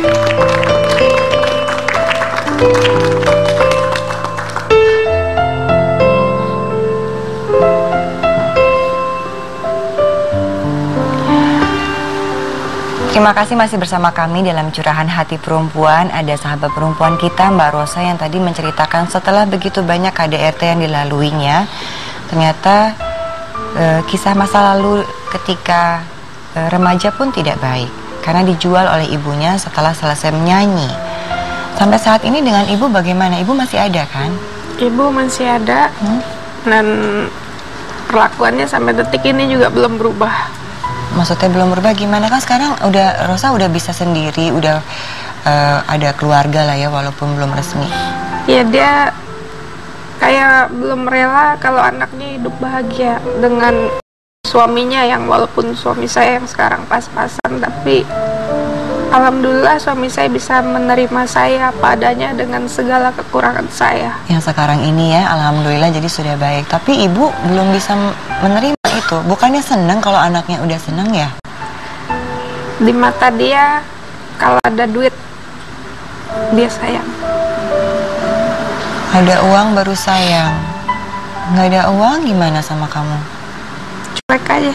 Terima kasih masih bersama kami dalam Curahan Hati Perempuan. Ada sahabat perempuan kita Mbak Rosa yang tadi menceritakan setelah begitu banyak KDRT yang dilaluinya, ternyata kisah masa lalu ketika remaja pun tidak baik karena dijual oleh ibunya setelah selesai menyanyi. Sampai saat ini dengan ibu bagaimana? Ibu masih ada kan? Ibu masih ada dan perlakuannya sampai detik ini juga belum berubah. Maksudnya belum berubah gimana? Kan sekarang Rosa udah bisa sendiri, udah ada keluarga lah ya walaupun belum resmi. Ya dia kayak belum rela kalau anaknya hidup bahagia dengan suaminya, yang walaupun suami saya yang sekarang pas-pasan, tapi alhamdulillah suami saya bisa menerima saya apa adanya dengan segala kekurangan saya. Yang sekarang ini ya alhamdulillah jadi sudah baik. Tapi ibu belum bisa menerima itu. Bukannya senang kalau anaknya udah senang ya? Di mata dia kalau ada duit dia sayang. Ada uang baru sayang. Nggak ada uang gimana sama kamu? Cuek aja.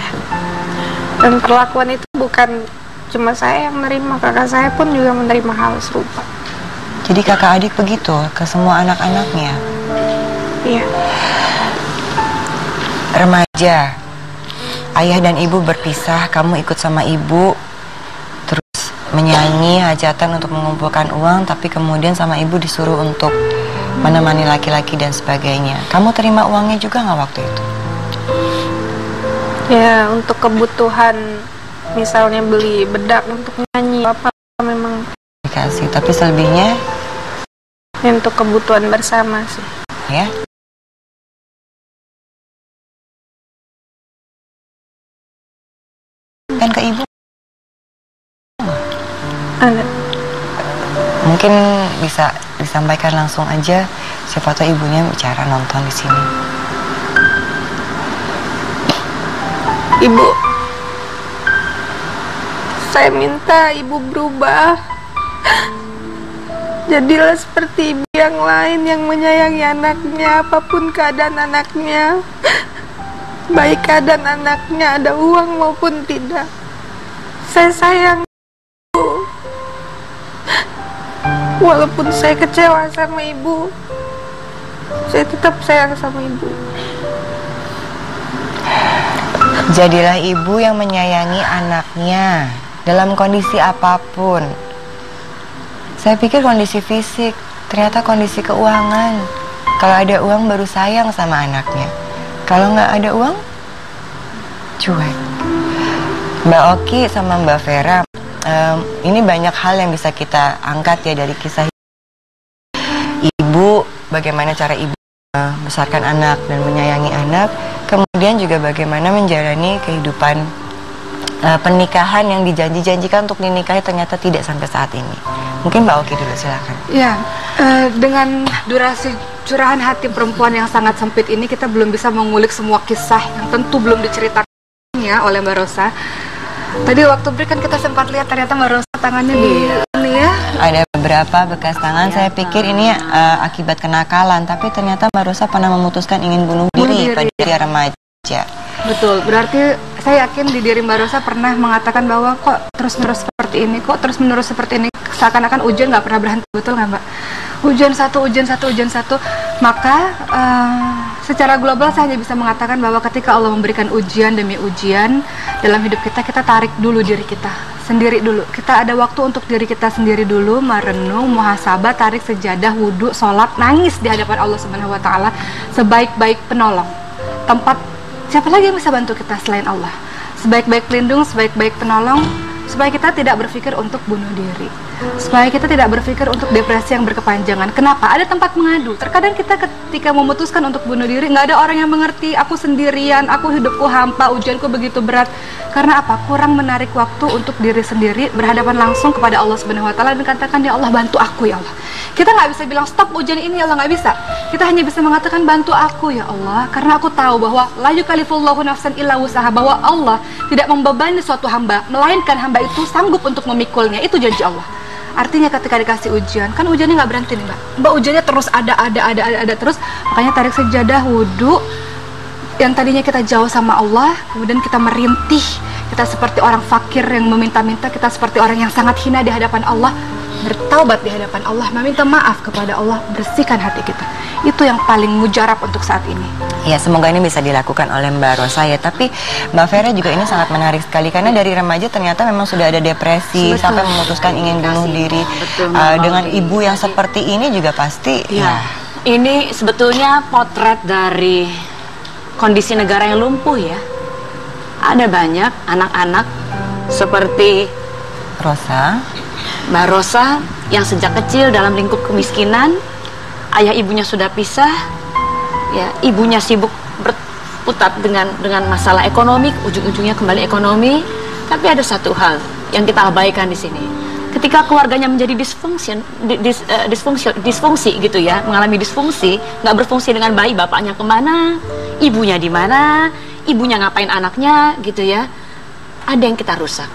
Dan perlakuan itu bukan cuma saya yang menerima, kakak saya pun juga menerima hal serupa. Jadi kakak adik begitu ke semua anak-anaknya? Iya. Remaja, ayah dan ibu berpisah, kamu ikut sama ibu, terus menyanyi hajatan untuk mengumpulkan uang, tapi kemudian sama ibu disuruh untuk menemani laki-laki dan sebagainya. Kamu terima uangnya juga nggak waktu itu? Ya, untuk kebutuhan, misalnya beli bedak untuk nyanyi, apa memang dikasih, tapi selebihnya untuk kebutuhan bersama sih. Ya. Dan ke ibu ada. Mungkin bisa disampaikan langsung aja, siapa tahu ibunya bicara nonton di sini. Ibu, saya minta ibu berubah. Jadilah seperti ibu yang lain yang menyayangi anaknya apapun keadaan anaknya. Baik keadaan anaknya ada uang maupun tidak. Saya sayang ibu. Walaupun saya kecewa sama ibu, saya tetap sayang sama ibu. Jadilah ibu yang menyayangi anaknya dalam kondisi apapun. Saya pikir kondisi fisik, ternyata kondisi keuangan. Kalau ada uang baru sayang sama anaknya. Kalau nggak ada uang, cuek. Mbak Oki sama Mbak Vera, ini banyak hal yang bisa kita angkat ya dari kisah ibu, bagaimana cara ibu membesarkan anak dan menyayangi anak. Kemudian juga bagaimana menjalani kehidupan pernikahan yang dijanji-janjikan untuk dinikahi ternyata tidak sampai saat ini. Mungkin Mbak Oki dulu, silakan. Ya, dengan durasi Curahan Hati Perempuan yang sangat sempit ini, kita belum bisa mengulik semua kisah yang tentu belum diceritakannya oleh Mbak Rosa. Tadi waktu break kan kita sempat lihat ternyata Mbak Rosa tangannya di ini ya. Ada beberapa bekas tangan. Saya pikir ini akibat kenakalan, tapi ternyata Mbak Rosa pernah memutuskan ingin bunuh diri pada dia remaja. Betul, berarti saya yakin di diri Mbak Rosa pernah mengatakan bahwa kok terus-menerus seperti ini, kok terus-menerus seperti ini. Seakan-akan ujian nggak pernah berhenti, betul nggak Mbak? Ujian satu, ujian satu, ujian satu. Maka secara global saya hanya bisa mengatakan bahwa ketika Allah memberikan ujian demi ujian dalam hidup kita, kita tarik dulu diri kita sendiri dulu. Kita ada waktu untuk diri kita sendiri dulu, merenung, muhasabah, tarik sejadah, wudhu, sholat, nangis di hadapan Allah Subhanahu Wa Taala sebaik-baik penolong. Tempat siapa lagi yang bisa bantu kita selain Allah? Sebaik-baik pelindung, sebaik-baik penolong, supaya kita tidak berpikir untuk bunuh diri, supaya kita tidak berpikir untuk depresi yang berkepanjangan. Kenapa? Ada tempat mengadu. Terkadang kita ketika memutuskan untuk bunuh diri, nggak ada orang yang mengerti. Aku sendirian, aku hidupku hampa, ujianku begitu berat. Karena apa? Kurang menarik waktu untuk diri sendiri, berhadapan langsung kepada Allah Subhanahu Wa Taala dan katakan, ya Allah, bantu aku ya Allah. Kita nggak bisa bilang stop ujian ini ya Allah, nggak bisa. Kita hanya bisa mengatakan bantu aku ya Allah, karena aku tahu bahwa la yukallifullahu nafsan illa wus'aha, bahwa Allah tidak membebani suatu hamba, melainkan hamba itu sanggup untuk memikulnya. Itu janji Allah. Artinya ketika dikasih ujian, kan ujiannya nggak berhenti nih Mbak, ujiannya terus ada terus. Makanya tarik sejadah, wudhu. Yang tadinya kita jauh sama Allah, kemudian kita merintih, kita seperti orang fakir yang meminta-minta, kita seperti orang yang sangat hina di hadapan Allah, bertaubat di hadapan Allah, meminta maaf kepada Allah, bersihkan hati kita. Itu yang paling mujarab untuk saat ini. Ya, semoga ini bisa dilakukan oleh Mbak Rosa ya. Tapi Mbak Vera juga ini sangat menarik sekali karena dari remaja ternyata memang sudah ada depresi. Betul. Sampai memutuskan ingin bunuh diri. Betul, dengan ibu yang seperti ini juga pasti ya. Ini sebetulnya potret dari kondisi negara yang lumpuh ya. Ada banyak anak-anak seperti Rosa, Mbak Rosa yang sejak kecil dalam lingkup kemiskinan, ayah ibunya sudah pisah, ya ibunya sibuk berputar dengan masalah ekonomi, ujung-ujungnya kembali ekonomi. Tapi ada satu hal yang kita abaikan di sini. Ketika keluarganya menjadi disfungsi gitu ya, mengalami disfungsi, nggak berfungsi dengan baik, bapaknya kemana, ibunya di mana, ibunya ngapain anaknya gitu ya. Ada yang kita rusak.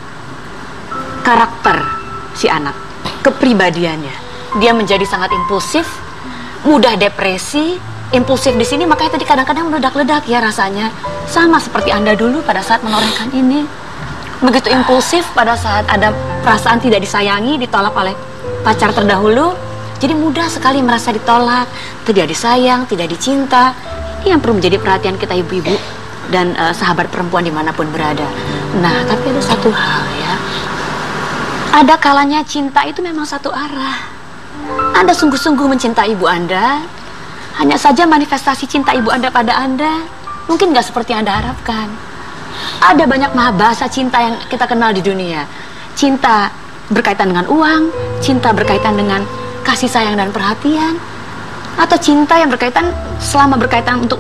Karakter si anak, kepribadiannya, dia menjadi sangat impulsif, mudah depresi. Impulsif di sini makanya tadi kadang-kadang meledak-ledak ya rasanya, sama seperti Anda dulu pada saat menorehkan ini. Begitu impulsif pada saat ada perasaan tidak disayangi, ditolak oleh pacar terdahulu, jadi mudah sekali merasa ditolak, tidak disayang, tidak dicinta. Ini yang perlu menjadi perhatian kita ibu-ibu dan sahabat perempuan dimanapun berada. Nah, tapi ada satu hal ya, ada kalanya cinta itu memang satu arah. Anda sungguh-sungguh mencintai ibu Anda, hanya saja manifestasi cinta ibu Anda pada Anda mungkin nggak seperti yang Anda harapkan. Ada banyak bahasa cinta yang kita kenal di dunia. Cinta berkaitan dengan uang, cinta berkaitan dengan kasih sayang dan perhatian, atau cinta yang berkaitan untuk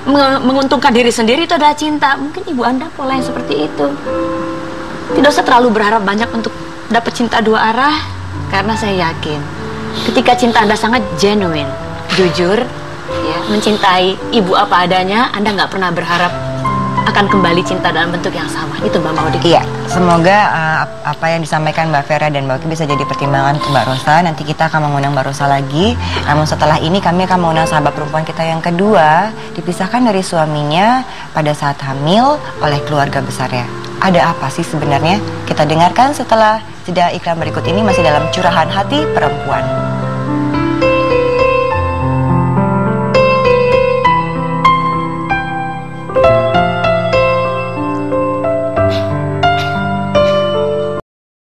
menguntungkan diri sendiri, itu adalah cinta. Mungkin ibu Anda pola yang seperti itu. Tidak usah terlalu berharap banyak untuk dapat cinta dua arah, karena saya yakin ketika cinta Anda sangat genuine, jujur, ya, mencintai ibu apa adanya, Anda nggak pernah berharap akan kembali cinta dalam bentuk yang sama. Itu Mbak Maudy. Iya, semoga apa yang disampaikan Mbak Vera dan Mbak Oki bisa jadi pertimbangan untuk Mbak Rosa. Nanti kita akan mengundang Mbak Rosa lagi. Namun setelah ini kami akan mengundang sahabat perempuan kita yang kedua, dipisahkan dari suaminya pada saat hamil oleh keluarga besarnya. Ada apa sih sebenarnya? Kita dengarkan setelah jeda iklan berikut ini, masih dalam Curahan Hati Perempuan.